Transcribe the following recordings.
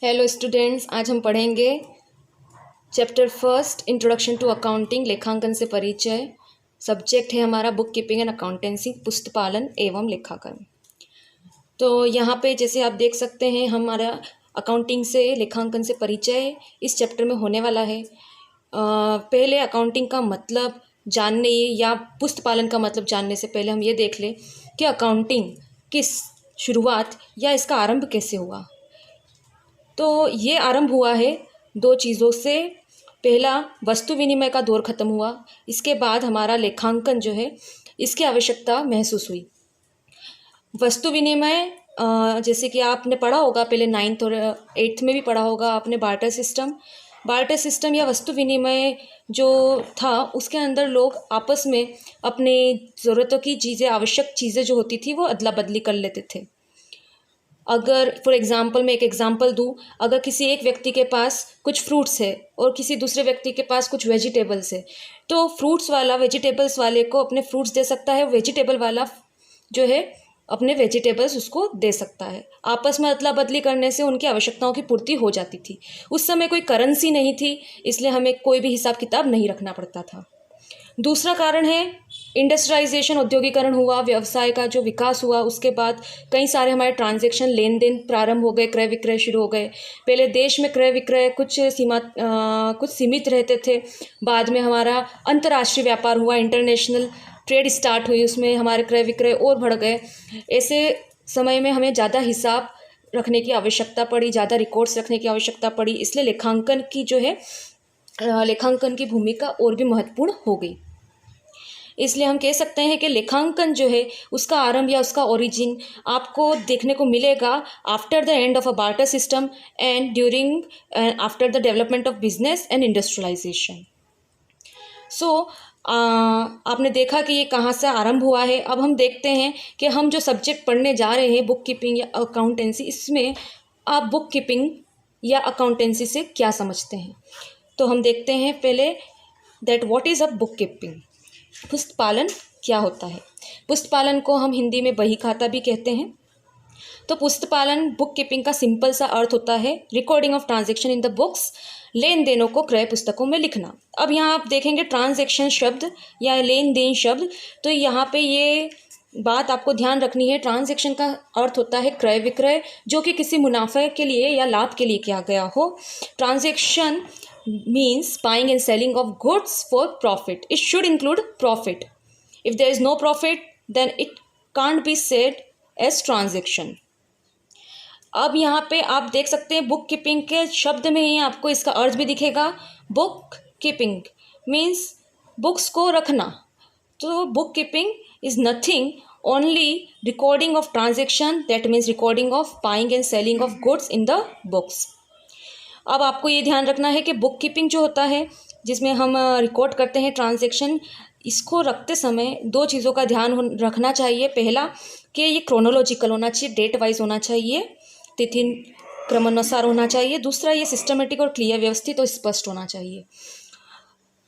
Hello students, आज हम पढ़ेंगे chapter first introduction to accounting, लेखांकन से परिचय। सब्जेक्ट है हमारा बुक कीपिंग एंड अकाउंटेंसी, पुस्तपालन एवं लेखांकन। तो यहाँ पे जैसे आप देख सकते हैं हमारा अकाउंटिंग से लेखांकन से परिचय इस चैप्टर में होने वाला है। पहले अकाउंटिंग का मतलब जानने या पुस्तपालन का मतलब जानने से पहले हम ये देख लें कि अकाउंटिंग किस शुरुआत या इसका आरंभ कैसे हुआ। तो ये आरंभ हुआ है दो चीज़ों से। पहला, वस्तु विनिमय का दौर ख़त्म हुआ, इसके बाद हमारा लेखांकन जो है इसकी आवश्यकता महसूस हुई। वस्तु विनिमय जैसे कि आपने पढ़ा होगा, पहले 9th और 8th में भी पढ़ा होगा आपने, बार्टर सिस्टम या वस्तु विनिमय जो था उसके अंदर लोग आपस में अपने ज़रूरतों की चीज़ें, आवश्यक चीज़ें जो होती थी वो अदला बदली कर लेते थे। अगर फॉर एग्ज़ाम्पल मैं एक एग्ज़ाम्पल दूँ, अगर किसी एक व्यक्ति के पास कुछ फ्रूट्स है और किसी दूसरे व्यक्ति के पास कुछ वेजिटेबल्स है, तो फ्रूट्स वाला वेजिटेबल्स वाले को अपने फ्रूट्स दे सकता है, वेजिटेबल वाला जो है अपने वेजिटेबल्स उसको दे सकता है। आपस में अदला बदली करने से उनकी आवश्यकताओं की पूर्ति हो जाती थी। उस समय कोई करेंसी नहीं थी, इसलिए हमें कोई भी हिसाब किताब नहीं रखना पड़ता था। दूसरा कारण है इंडस्ट्रियलाइजेशन, औद्योगिकरण हुआ, व्यवसाय का जो विकास हुआ, उसके बाद कई सारे हमारे ट्रांजैक्शन, लेन देन प्रारंभ हो गए, क्रय विक्रय शुरू हो गए। पहले देश में क्रय विक्रय कुछ सीमित रहते थे, बाद में हमारा अंतर्राष्ट्रीय व्यापार हुआ, इंटरनेशनल ट्रेड स्टार्ट हुई, उसमें हमारे क्रय विक्रय और बढ़ गए। ऐसे समय में हमें ज़्यादा हिसाब रखने की आवश्यकता पड़ी, ज़्यादा रिकॉर्ड्स रखने की आवश्यकता पड़ी, इसलिए लेखांकन की भूमिका और भी महत्वपूर्ण हो गई। इसलिए हम कह सकते हैं कि लेखांकन जो है उसका आरंभ या उसका ओरिजिन आपको देखने को मिलेगा after the end of a barter system and during after the development of business and industrialisation. So आपने देखा कि ये कहाँ से आरंभ हुआ है। अब हम देखते हैं कि हम जो सब्जेक्ट पढ़ने जा रहे हैं, बुक कीपिंग या अकाउंटेंसी, इसमें आप बुक कीपिंग या अकाउंटेंसी से क्या समझते हैं। तो हम देखते हैं पहले that what is a bookkeeping. पुस्तपालन क्या होता है। पुस्तपालन को हम हिंदी में बही खाता भी कहते हैं। तो पुस्तपालन, बुक कीपिंग का सिंपल सा अर्थ होता है recording of transaction in the books, लेन देनों को क्रय पुस्तकों में लिखना। अब यहाँ आप देखेंगे ट्रांजैक्शन शब्द या लेन देन शब्द, तो यहाँ पे ये बात आपको ध्यान रखनी है। ट्रांजैक्शन का अर्थ होता है क्रय विक्रय, जो कि किसी मुनाफे के लिए या लाभ के लिए किया गया हो। Transaction means buying and selling of goods for profit. It should include profit. If there is no profit, then it can't be said as transaction. अब यहाँ पे आप देख सकते हैं बुक कीपिंग के शब्द में ही आपको इसका अर्थ भी दिखेगा। बुक कीपिंग मीन्स बुक्स को रखना। तो book keeping is nothing only recording of transaction, that means recording of buying and selling of goods in the books. अब आपको ये ध्यान रखना है कि बुक कीपिंग जो होता है, जिसमें हम रिकॉर्ड करते हैं ट्रांजैक्शन, इसको रखते समय दो चीज़ों का ध्यान रखना चाहिए। पहला कि ये क्रोनोलॉजिकल होना चाहिए, डेट वाइज होना चाहिए, तिथि क्रमानुसार होना चाहिए। दूसरा, ये सिस्टमेटिक और क्लियर, व्यवस्थित और स्पष्ट होना चाहिए।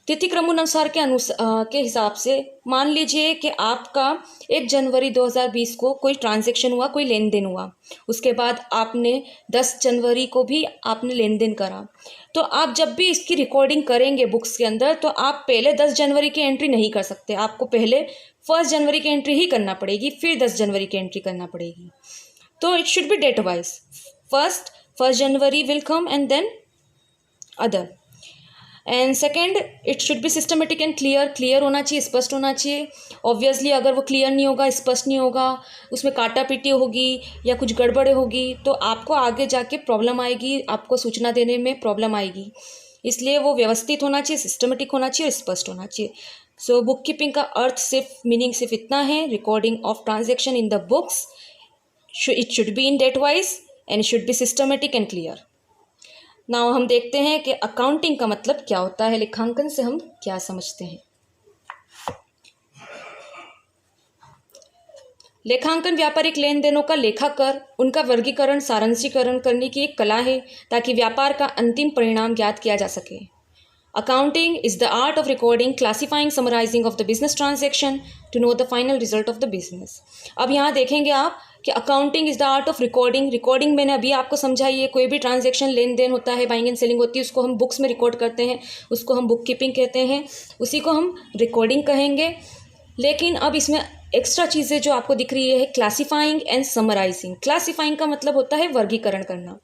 तिथि क्रमानुसार के हिसाब से मान लीजिए कि आपका 1 जनवरी 2020 को कोई ट्रांजैक्शन हुआ, कोई लेन देन हुआ, उसके बाद आपने 10 जनवरी को भी आपने लेन देन करा। तो आप जब भी इसकी रिकॉर्डिंग करेंगे बुक्स के अंदर, तो आप पहले 10 जनवरी की एंट्री नहीं कर सकते। आपको पहले 1 जनवरी की एंट्री ही करना पड़ेगी, फिर 10 जनवरी की एंट्री करना पड़ेगी। तो it should be date wise. First January will come and then other. And second, it should be systematic and clear होना चाहिए, स्पष्ट होना चाहिए। ऑब्वियसली अगर वो क्लियर नहीं होगा, स्पष्ट नहीं होगा, उसमें काटा पीटी होगी या कुछ गड़बड़े होगी, तो आपको आगे जाके प्रॉब्लम आएगी, आपको सूचना देने में प्रॉब्लम आएगी। इसलिए वो व्यवस्थित होना चाहिए, सिस्टमेटिक होना चाहिए और स्पष्ट होना चाहिए। सो बुक कीपिंग का अर्थ मीनिंग सिर्फ इतना है, recording of transaction in the books, it should be in date wise and it should be systematic and clear. Now हम देखते हैं कि अकाउंटिंग का मतलब क्या होता है, लेखांकन से हम क्या समझते हैं। लेखांकन व्यापारिक लेन देनों का लेखा कर, उनका वर्गीकरण, सारांशीकरण करने की एक कला है ताकि व्यापार का अंतिम परिणाम ज्ञात किया जा सके। Accounting is the art of recording, classifying, summarising of the business transaction to know the final result of the business. अब यहाँ देखेंगे आप कि accounting is the art of recording. Recording मैंने अभी आपको समझाई है, कोई भी ट्रांजैक्शन लेन देन होता है, बाइंग एंड सेलिंग होती है, उसको हम बुक्स में रिकॉर्ड करते हैं, उसको हम बुक कीपिंग कहते हैं, उसी को हम रिकॉर्डिंग कहेंगे। लेकिन अब इसमें एक्स्ट्रा चीज़ें जो आपको दिख रही है क्लासीफाइंग एंड समराइजिंग। क्लासीफाइंग का मतलब होता है वर्गीकरण करना।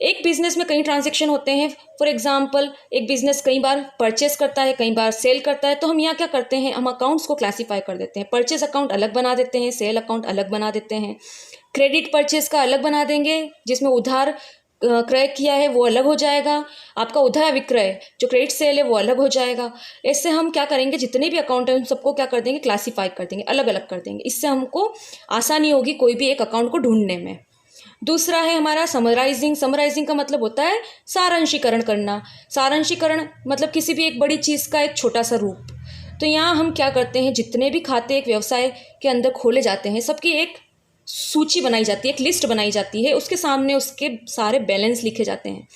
एक बिजनेस में कई ट्रांजैक्शन होते हैं। फॉर एग्जांपल एक बिजनेस कई बार परचेस करता है, कई बार सेल करता है, तो हम यहाँ क्या करते हैं, हम अकाउंट्स को क्लासीफाई कर देते हैं। परचेस अकाउंट अलग बना देते हैं, सेल अकाउंट अलग बना देते हैं। क्रेडिट परचेस का अलग बना देंगे, जिसमें उधार क्रय किया है वो अलग हो जाएगा, आपका उधार विक्रय जो क्रेडिट सेल है वो अलग हो जाएगा। ऐसे हम क्या करेंगे, जितने भी अकाउंट हैं उन सबको क्या कर देंगे, क्लासीफाई कर देंगे, अलग अलग कर देंगे। इससे हमको आसानी होगी कोई भी एक अकाउंट को ढूंढने में। दूसरा है हमारा समराइजिंग। समराइजिंग का मतलब होता है सारांशीकरण करना। सारांशीकरण मतलब किसी भी एक बड़ी चीज़ का एक छोटा सा रूप। तो यहाँ हम क्या करते हैं, जितने भी खाते एक व्यवसाय के अंदर खोले जाते हैं सबकी एक सूची बनाई जाती है, एक लिस्ट बनाई जाती है, उसके सामने उसके सारे बैलेंस लिखे जाते हैं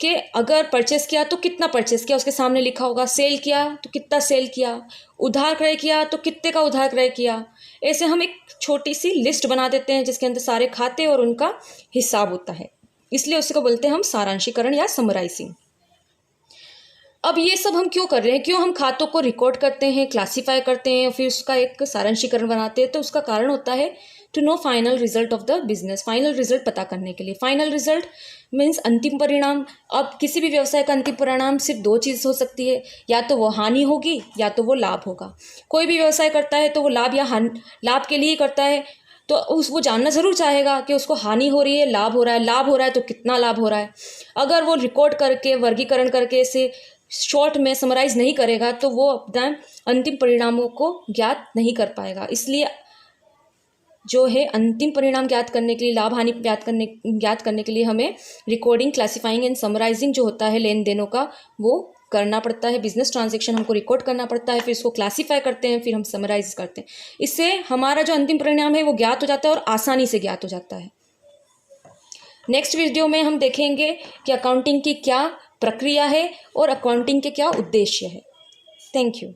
कि अगर परचेस किया तो कितना परचेस किया, उसके सामने लिखा होगा, सेल किया तो कितना सेल किया, उधार क्रय किया तो कितने का उधार क्रय किया। ऐसे हम एक छोटी सी लिस्ट बना देते हैं जिसके अंदर सारे खाते और उनका हिसाब होता है, इसलिए उसको बोलते हैं हम सारांशीकरण या समराइजिंग। अब ये सब हम क्यों कर रहे हैं, क्यों हम खातों को रिकॉर्ड करते हैं, क्लासीफाई करते हैं, फिर उसका एक सारांशीकरण बनाते हैं, तो उसका कारण होता है to know final result of the business. Final result पता करने के लिए। फाइनल रिजल्ट मीन्स अंतिम परिणाम। अब किसी भी व्यवसाय का अंतिम परिणाम सिर्फ दो चीज़ हो सकती है, या तो वो हानि होगी या तो वो लाभ होगा। कोई भी व्यवसाय करता है तो वो लाभ या लाभ के लिए ही करता है, तो वो जानना ज़रूर चाहेगा कि उसको हानि हो रही है, लाभ हो रहा है, लाभ हो रहा है तो कितना लाभ हो रहा है। अगर वो रिकॉर्ड करके वर्गीकरण करके इसे शॉर्ट में समराइज नहीं करेगा तो वो अपना अंतिम परिणामों को ज्ञात नहीं कर पाएगा। इसलिए जो है अंतिम परिणाम ज्ञात करने के लिए, लाभ हानि ज्ञात करने के लिए हमें रिकॉर्डिंग, क्लासीफाइंग एंड समराइजिंग जो होता है लेन देनों का, वो करना पड़ता है। बिजनेस ट्रांजैक्शन हमको रिकॉर्ड करना पड़ता है, फिर इसको क्लासीफाई करते हैं, फिर हम समराइज करते हैं। इससे हमारा जो अंतिम परिणाम है वो ज्ञात हो जाता है और आसानी से ज्ञात हो जाता है। नेक्स्ट वीडियो में हम देखेंगे कि अकाउंटिंग की क्या प्रक्रिया है और अकाउंटिंग के क्या उद्देश्य है। Thank you.